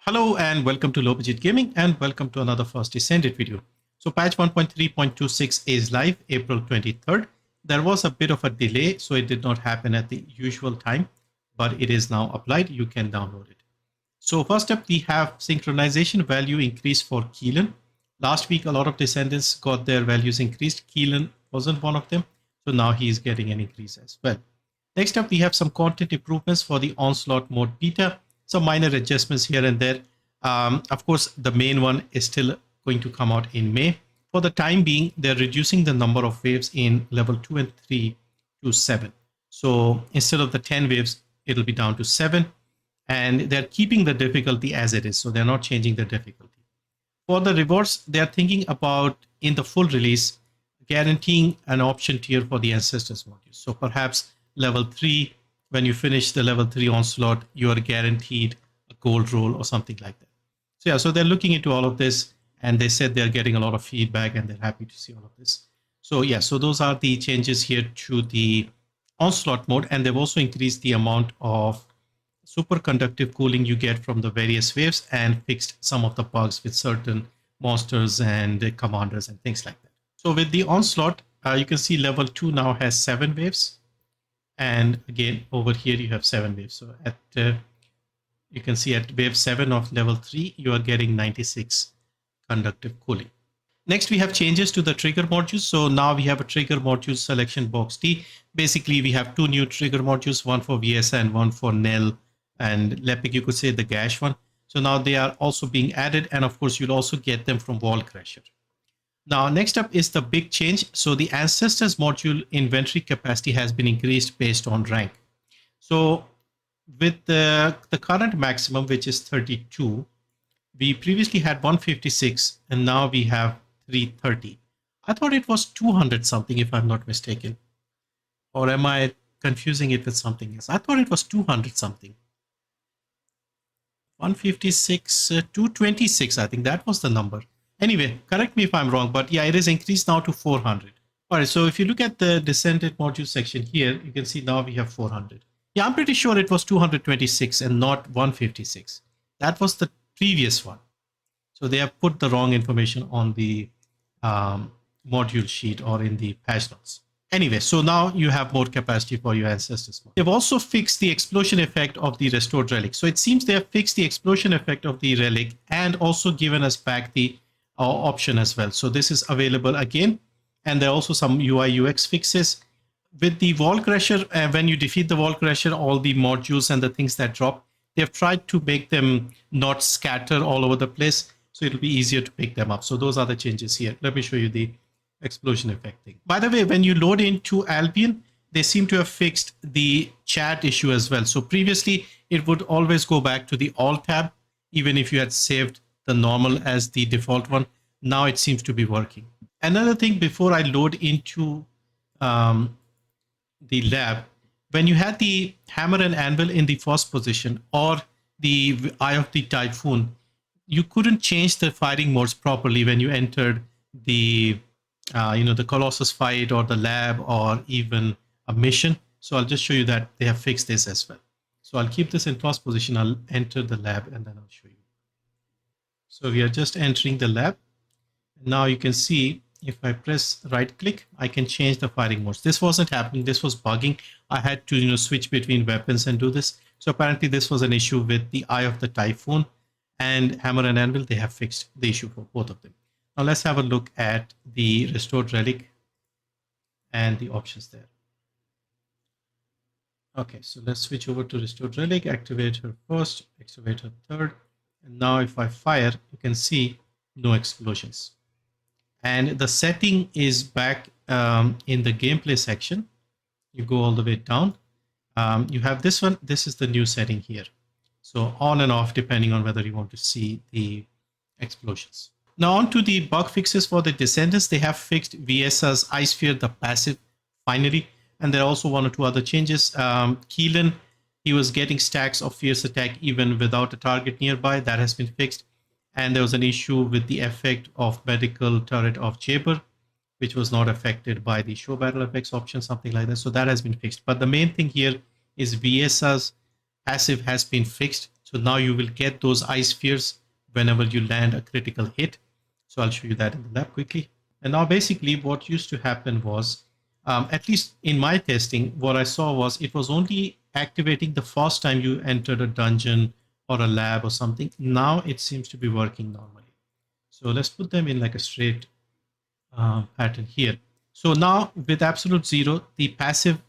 Hello and welcome to Low Budget Gaming and welcome to another first Descendant video. So patch 1.3.26 is live April 23rd. There was a bit of a delay, so it did not happen at the usual time, but it is now applied. You can download it. So first up, we have synchronization value increase for Keelan. Last week, a lot of Descendants got their values increased. Keelan wasn't one of them, so now he is getting an increase as well. Next up, we have some content improvements for the Onslaught mode beta. Some minor adjustments here and there. Of course, the main one is still going to come out in May. For the time being, they're reducing the number of waves in level 2 and 3 to 7. So instead of the 10 waves, it'll be down to 7. And they're keeping the difficulty as it is. So they're not changing the difficulty. For the rewards, they're thinking about, in the full release, guaranteeing an option tier for the Ancestors module. So perhaps level 3, when you finish the level 3 Onslaught, you are guaranteed a gold roll or something like that. So yeah, so they're looking into all of this, and they said they're getting a lot of feedback and they're happy to see all of this. So yeah, so those are the changes here to the Onslaught mode, and they've also increased the amount of superconductive cooling you get from the various waves and fixed some of the bugs with certain monsters and commanders and things like that. So with the Onslaught, you can see level 2 now has 7 waves. And again, over here, you have 7 waves. So at you can see at wave 7 of level 3, you are getting 96 conductive cooling. Next, we have changes to the trigger modules. So now we have a trigger module selection box T. Basically, we have 2 new trigger modules, one for Viessa and one for Nell and Lepic, you could say the Gash one. So now they are also being added. And of course, you'll also get them from Wall Crasher. Now, next up is the big change. So the Ancestors module inventory capacity has been increased based on rank. So with the current maximum, which is 32, we previously had 156, and now we have 330. I thought it was 200 something, if I'm not mistaken. Or am I confusing it with something else? I thought it was 200 something. 156, 226, I think that was the number. Anyway, correct me if I'm wrong, but yeah, it is increased now to 400. All right, so if you look at the Descendant module section here, you can see now we have 400. Yeah, I'm pretty sure it was 226 and not 156. That was the previous one. So they have put the wrong information on the module sheet or in the patch notes. Anyway, so now you have more capacity for your Ancestors. They've also fixed the explosion effect of the restored relic. So it seems they have fixed the explosion effect of the relic and also given us back the option as well. So this is available again, and there are also some UI UX fixes with the Wall Crasher. When you defeat the Wall Crasher, all the modules and the things that drop, they've tried to make them not scatter all over the place, so it'll be easier to pick them up. So those are the changes here. Let me show you the explosion effect thing. By the way, when you load into Albion, they seem to have fixed the chat issue as well. So previously it would always go back to the All tab, even if you had saved the normal as the default one. Now it seems to be working. Another thing, before I load into the lab, when you had the hammer and anvil in the first position or the Eye of the Typhoon, you couldn't change the firing modes properly when you entered the the Colossus fight or the lab or even a mission. So I'll just show you that they have fixed this as well. So I'll keep this in first position. I'll enter the lab and then I'll show you. So we are just entering the lab. Now you can see if I press right click, I can change the firing modes. This wasn't happening. This was bugging. I had to switch between weapons and do this. So apparently this was an issue with the Eye of the Typhoon and Hammer and Anvil. They have fixed the issue for both of them. Now let's have a look at the restored relic and the options there. Okay, so let's switch over to restored relic, activate her first, activate her third. And now if I fire, you can see no explosions. And the setting is back in the gameplay section. You go all the way down. You have this one. This is the new setting here. So on and off, depending on whether you want to see the explosions. Now on to the bug fixes for the Descendants. They have fixed Viessa's Ice Sphere, the passive, finally. And there are also 1 or 2 other changes. Keelan, he was getting stacks of fierce attack even without a target nearby. That has been fixed. And there was an issue with the effect of medical turret of Jaber, which was not affected by the show battle effects option, something like that. So that has been fixed. But the main thing here is Viessa's passive has been fixed. So now you will get those ice spheres whenever you land a critical hit. So I'll show you that in the lab quickly. And now basically what used to happen was, at least in my testing, what I saw was it was only activating the first time you entered a dungeon or a lab or something. Now it seems to be working normally. So let's put them in like a straight pattern here. So now with absolute zero, the passive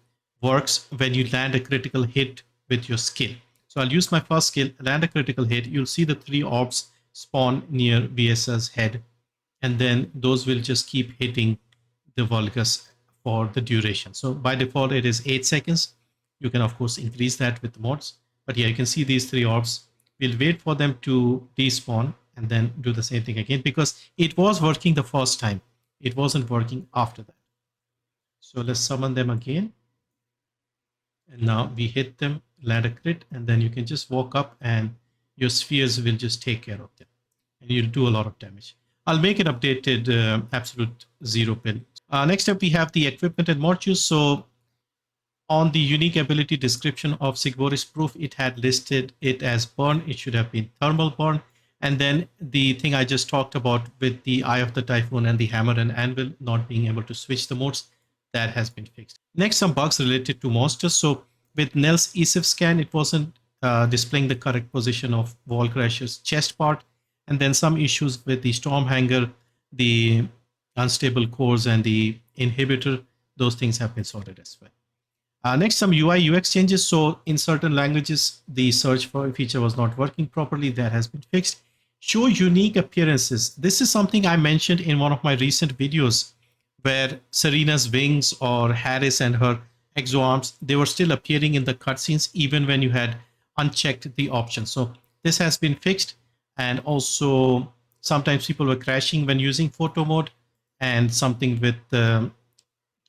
works when you land a critical hit with your skill. So I'll use my first skill, land a critical hit. You'll see the 3 orbs spawn near Viessa's head, and then those will just keep hitting the Vulgus for the duration. So by default, it is 8 seconds. You can, of course, increase that with the mods. But yeah, you can see these 3 orbs. We'll wait for them to despawn and then do the same thing again, because it was working the first time. It wasn't working after that. So let's summon them again. And now we hit them, land a crit, and then you can just walk up and your spheres will just take care of them. And you'll do a lot of damage. I'll make an updated absolute zero build. Next up, we have the equipment and mortues. So on the unique ability description of Sigboris Proof, it had listed it as burn. It should have been thermal burn. And then the thing I just talked about with the Eye of the Typhoon and the Hammer and Anvil not being able to switch the modes, that has been fixed. Next, some bugs related to monsters. So with Nell's ESIF scan, it wasn't displaying the correct position of Wallcrasher's chest part. And then some issues with the Stormhanger, the unstable cores, and the inhibitor. Those things have been sorted as well. Next, some UI UX changes. So in certain languages, the search for feature was not working properly. That has been fixed. Show unique appearances. This is something I mentioned in one of my recent videos, where Serena's wings or Harris and her exoarms, they were still appearing in the cutscenes even when you had unchecked the option. So this has been fixed. And also sometimes people were crashing when using photo mode, and something with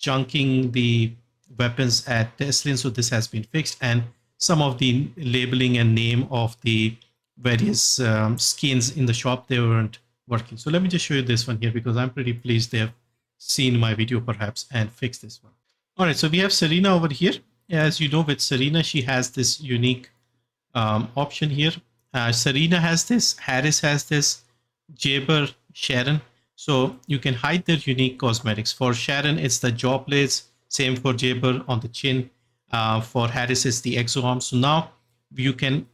chunking the weapons at Teslin. So this has been fixed, and some of the labeling and name of the various skins in the shop, they weren't working. So let me just show you this one here, because I'm pretty pleased they have seen my video perhaps and fixed this one. All right, so we have Serena over here. As you know, with Serena, she has this unique option here. Serena has this, Harris has this, Jaber, Sharon. So you can hide their unique cosmetics. For Sharon, it's the jaw blades. Same for Jaber on the chin. For Harris, it's the exoarm. So now you can,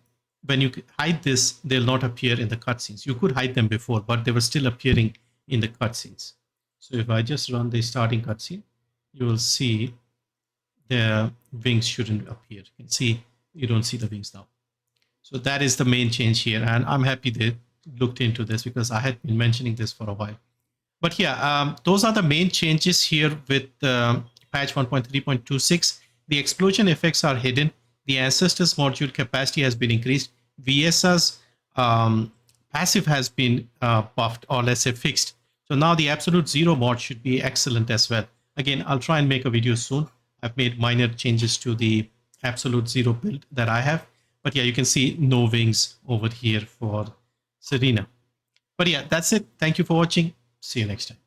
when you hide this, they'll not appear in the cutscenes. You could hide them before, but they were still appearing in the cutscenes. So if I just run the starting cutscene, you will see the wings shouldn't appear. You can see, you don't see the wings now. So that is the main change here. And I'm happy they looked into this, because I had been mentioning this for a while. But yeah, those are the main changes here with patch 1.3.26. The explosion effects are hidden. The Ancestors module capacity has been increased. Viessa's passive has been buffed, or let's say fixed. So now the absolute zero mod should be excellent as well. Again, I'll try and make a video soon. I've made minor changes to the absolute zero build that I have. But yeah, you can see no wings over here for Serena. But yeah, that's it. Thank you for watching. See you next time.